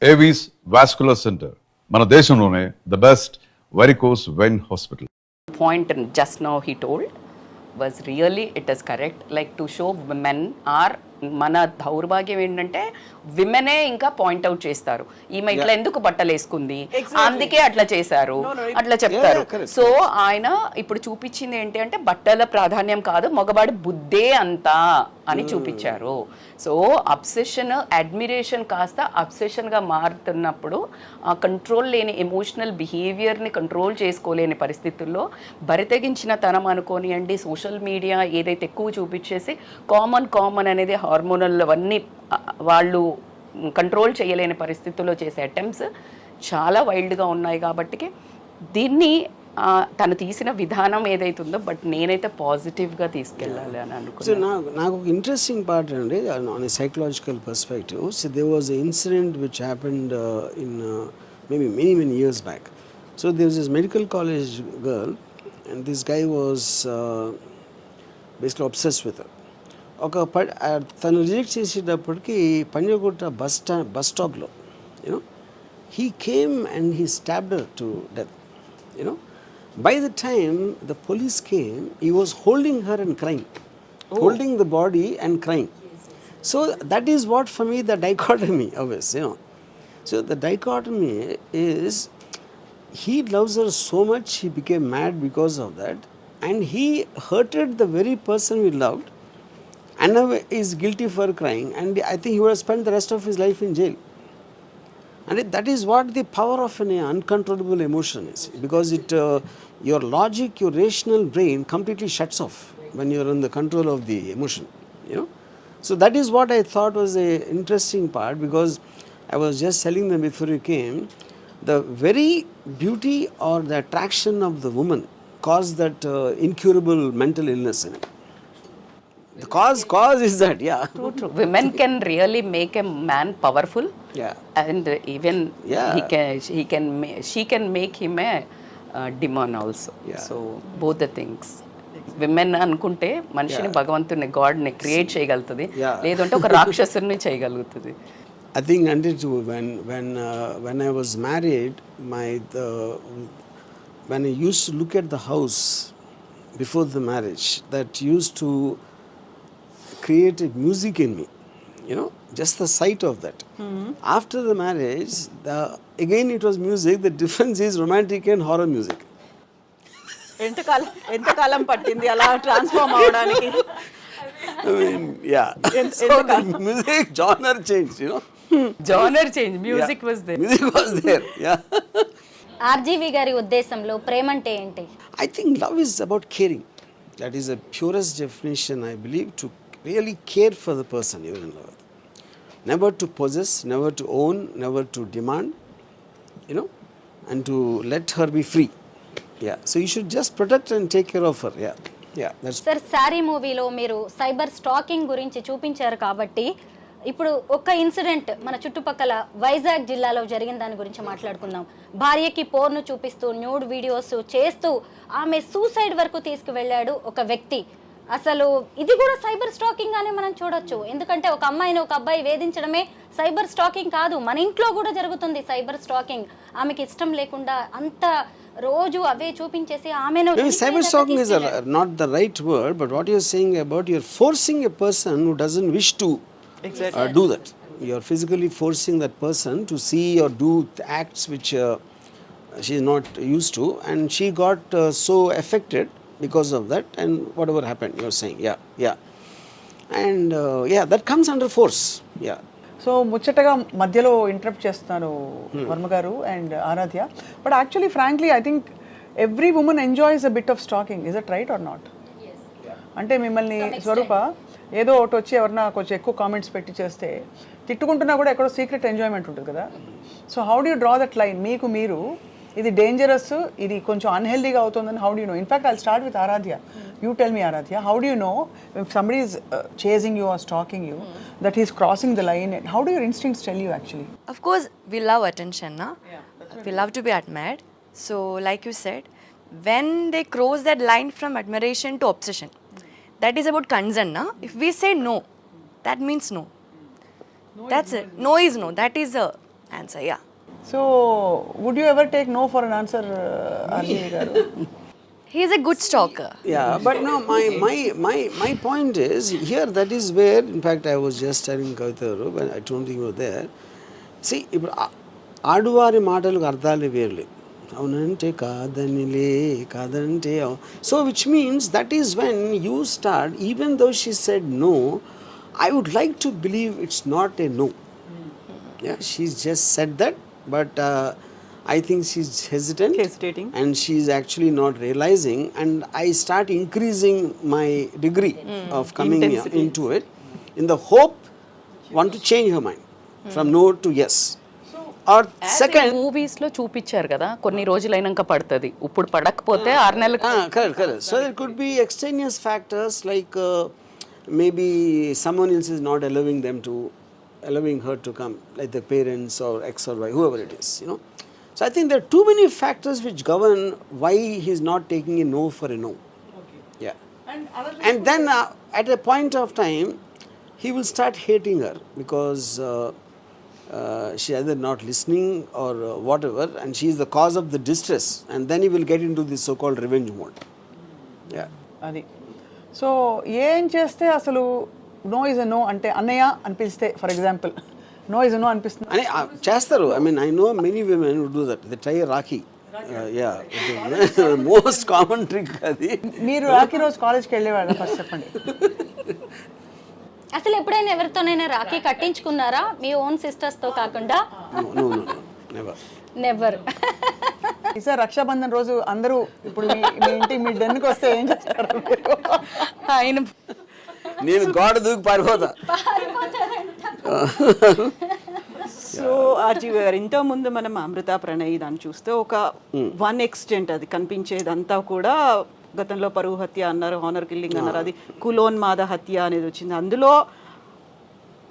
Avis vascular centre మన దేశంలోనే the best varicose vein hospital. Point just now he told was really, it is correct, like to show women are, మన దౌర్భాగ్యం ఏంటంటే విమెనే ఇంకా point out చేస్తారు, ఈమె ఇట్లా ఎందుకు బట్టలు వేసుకుంది, అందుకే అట్లా చేశారు అట్లా చెప్తారు. సో ఆయన ఇప్పుడు చూపించింది ఏంటి అంటే బట్టల ప్రాధాన్యం కాదు, మగవాడి బుద్ధే అంతా అని చూపించారు. సో అబ్సెషన్, అడ్మిరేషన్ కాస్త అబ్సెషన్గా మారుతున్నప్పుడు ఆ కంట్రోల్ లేని ఎమోషనల్ బిహేవియర్ని కంట్రోల్ చేసుకోలేని పరిస్థితుల్లో బరితెగించిన తనం అనుకోనియండి, సోషల్ మీడియా ఏదైతే ఎక్కువ చూపించేసి కామన్ అనేది హార్మోనల్ అవన్నీ వాళ్ళు కంట్రోల్ చేయలేని పరిస్థితుల్లో చేసే అటెంప్ట్స్ చాలా వైల్డ్గా ఉన్నాయి. కాబట్టి దీన్ని తను తీసిన విధానం ఏదైతుందో బట్ నేనైతే పాజిటివ్గా తీసుకెళ్ళాలి అని అనుకున్నాను. నాకు ఒక ఇంట్రెస్టింగ్ పార్ట్ అండి on a psychological perspective. So there was a incident which happened in maybe many years back. So there was this medical college girl and this guy was basically obsessed with her. తను reject చేసేటప్పటికి Panjagutta bus స్టాప్లో you know he came and he stabbed her to death. You know by the time the police came, he was holding her and crying, holding the body and crying. So that is what for me the dichotomy always, you know. So the dichotomy is he loves her so much, he became mad because of that, and he hurted the very person he loved, and now is guilty for crying, and I think he would have spent the rest of his life in jail. And that is what the power of an uncontrollable emotion is, because it your logic, your rational brain completely shuts off when you are in the control of the emotion, you know. So that is what I thought was a interesting part, because I was just telling them before you came, the very beauty or the attraction of the woman caused that incurable mental illness in him. The cause is that, yeah. True. Women can really make a man powerful. Yeah. And even she can make him a demon also. Yeah. So both the things. Women అనుకుంటే మనిషిని భగవంతుని గాడ్ని create చేయగలుగుతుంది, లేదంటే ఒక రాక్షసుని చేయగలుగుతుంది. I think until when I was married, when I used to look at the house before the marriage, that used to create a music in me, you know, just the sight of that. After the marriage, again it was music. The difference is romantic and horror music. ఎంతకాలం పట్టింది అలా transform అవడానికి? I mean, yeah. So the music genre changed, you know. Genre change, music was there. Music was there, yeah. RGV గారి ఉద్దేశంలో ప్రేమ అంటే ఏంటి? I think love is about caring. That is the purest definition, I believe, to really care for the person you're in love with. Never to possess, never to own, never to demand, you know, and to let her be free. Yeah, so you should just protect and take care of her. Yeah, that's. Sir, sorry మూవీలో మీరు cyber stacking గురించి చూపించారు కాబట్టి ఇప్పుడు ఒక incident మన చుట్టుపక్కల వైజాగ్ జిల్లాలో జరిగిన దాని గురించి మాట్లాడుకుందాం. భార్యకి పోర్ను చూపిస్తూ న్యూడ్ వీడియోస్ చేస్తూ ఆమె సూసైడ్ వరకు తీసుకువెళ్ళాడు ఒక వ్యక్తి. అసలు ఇది కూడా సైబర్ స్టాకింగ్ అనే మనం చూడొచ్చు. ఎందుకంటే ఒక అమ్మాయిని ఒక అబ్బాయి వేధించడమే సైబర్ స్టాకింగ్ కాదు, మన ఇంట్లో కూడా జరుగుతుంది సైబర్ స్టాకింగ్. ఆమెకి ఇష్టం లేకుండా అంత రోజు అవే చూపించేసి ఆమెను. Cyber stalking is not the right word, but what you're saying about you're forcing a person who doesn't wish to do that. You're physically forcing that person to see or do acts which she is not used to, and she got so affected because of that, and whatever happened, you're saying, yeah. And that comes under force, yeah. So ముచ్చటగా మధ్యలో interrupt చేస్తున్నాను Varma garu and Aaradhya, but actually frankly I think every women enjoys a bit of stalking. Is it right or not? అంటే మిమ్మల్ని స్వరూప ఏదో ఒకటి వచ్చి ఎవరన్నా కొంచెం ఎక్కువ కామెంట్స్ పెట్టి చేస్తే తిట్టుకుంటున్నా కూడా ఎక్కడో సీక్రెట్ ఎంజాయ్మెంట్ ఉంటుంది కదా. So how do you draw that line? మీకు మీరు ఇది డేంజరస్, ఇది కొంచెం అన్హెల్దీగా అవుతుందని how do you know? In fact I'll start with Aaradhya. You tell me, Aradhya, how do you know if somebody is chasing you or stalking you that he's crossing the line? And how do your instincts tell you actually? Of course, we love attention, na? We love to be admired. So, like you said, when they cross that line from admiration to obsession, that is about concern, na? If we say no, that means no. That's it. No is no. That is answer. Yeah. So would you ever take no for an answer RGV garu? He is a good stalker. Yeah, but no, my point is here. That is where, in fact, I was just telling Kavita when I don't think you were there. See, ఇప్పుడు ఆడువారి మాటలకు అర్థాలు వేర్లే. అవునంటే కాదనిలే కాదంటే so which means that is when you start even though she said no I would like to believe it's not a no. Yeah, she's just said that, but I think she's hesitating, and she's actually not realizing. And I start increasing my degree of coming into it, in the hope, want to change her mind from no to yes. Or second, movies లో చూపించారు కదా, కొన్ని రోజులైనాక పడుతుంది, ఇప్పుడు పడకపోతే 6 నెలలకు. correct. So there could be extraneous factors like maybe someone else is not allowing her to come, like the parents or X or Y, whoever it is, you know. So I think there are too many factors which govern why he's not taking a no for a no. Okay. Yeah. And then at a point of time, he will start hating her because she either not listening or whatever, and she is the cause of the distress, and then he will get into this so-called revenge mode. Yeah. అది so ఏం చేస్తే అసలు no is a no అంటే అన్నయ్య అనిపిస్తే, for example no is a no అనిపిస్తుంది అని చేస్తారు. I mean, I know many women who do that. They try Rakhi. Yeah, most common trick అది. మీరు రాఖీ రోజు కాలేజ్కి వెళ్ళేవాళ్ళ ఫస్ట్ చెప్పండి. అసలు ఎప్పుడైనా ఎవరితోనైనా రాఖీ కట్టించుకున్నారా మీ ఓన్ సిస్టర్స్తో కాకుండా? No, never. నెవర్. ఈసారి రక్షాబంధన్ రోజు అందరూ ఇప్పుడు మీ ఇంటికి మీ డెన్కి వస్తే ఏం చేస్తారు? ఆయన నేను గోడ దూకి పారిపోతా. సో RGV గారు, ఇంత ముందు మనం అమృత ప్రణయ్ దాన్ని చూస్తే ఒక 1% అది కనిపించేదంతా కూడా గతంలో పరువు హత్య అన్నారు, హానర్ కిల్లింగ్ అన్నారు, అది కులోన్మాద హత్య అనేది వచ్చింది. అందులో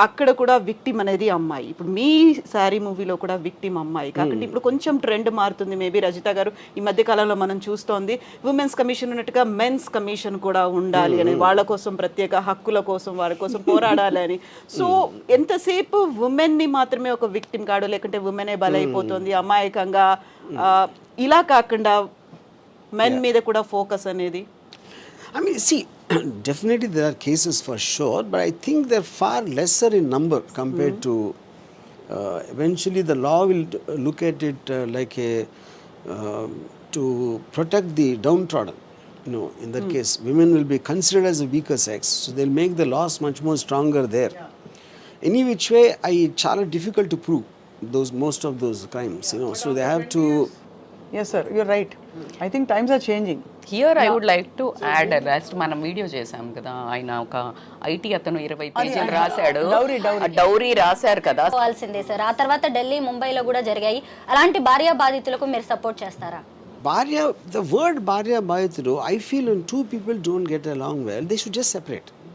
అక్కడ కూడా విక్టిమ్ అనేది అమ్మాయి. ఇప్పుడు మీ శారీ మూవీలో కూడా విక్టిమ్ అమ్మాయి కాకుండా ఇప్పుడు కొంచెం ట్రెండ్ మారుతుంది. మేబీ రజిత గారు ఈ మధ్య కాలంలో మనం చూస్తోంది ఉమెన్స్ కమిషన్ ఉన్నట్టుగా మెన్స్ కమిషన్ కూడా ఉండాలి అని, వాళ్ళ కోసం ప్రత్యేక హక్కుల కోసం వారి కోసం పోరాడాలి అని. సో ఎంతసేపు ఉమెన్ని మాత్రమే ఒక విక్టిమ్ కాడు, లేకుంటే ఉమెనే బలైపోతుంది అమాయకంగా, ఇలా కాకుండా మెన్ మీద కూడా ఫోకస్ అనేది. I mean, see, definitely there are cases for sure, but I think they're far lesser in number compared to. Eventually, the law will look at it like a to protect the downtrodden. You know, in that case, women will be considered as a weaker sex, so they'll make the laws much more stronger there. Any which way, it's చాలా difficult to prove most of those crimes. You know, so they have to. Yes sir, you're right. I think times are changing. Here I would like to add, last మనం video చేసాం కదా, ఆయన ఒక IT అతను 20 పేజీలు రాశాడు, dowry రాశారు కదా. పోవాల్సిందే సార్. ఆ తర్వాత ఢిల్లీ, ముంబైలో కూడా జరిగాయి. అలాంటి భార్య బాధితులకు మీరు సపోర్ట్ చేస్తారా? The word Bharya Bhaitru, I feel when two people don't get along well, they should just separate.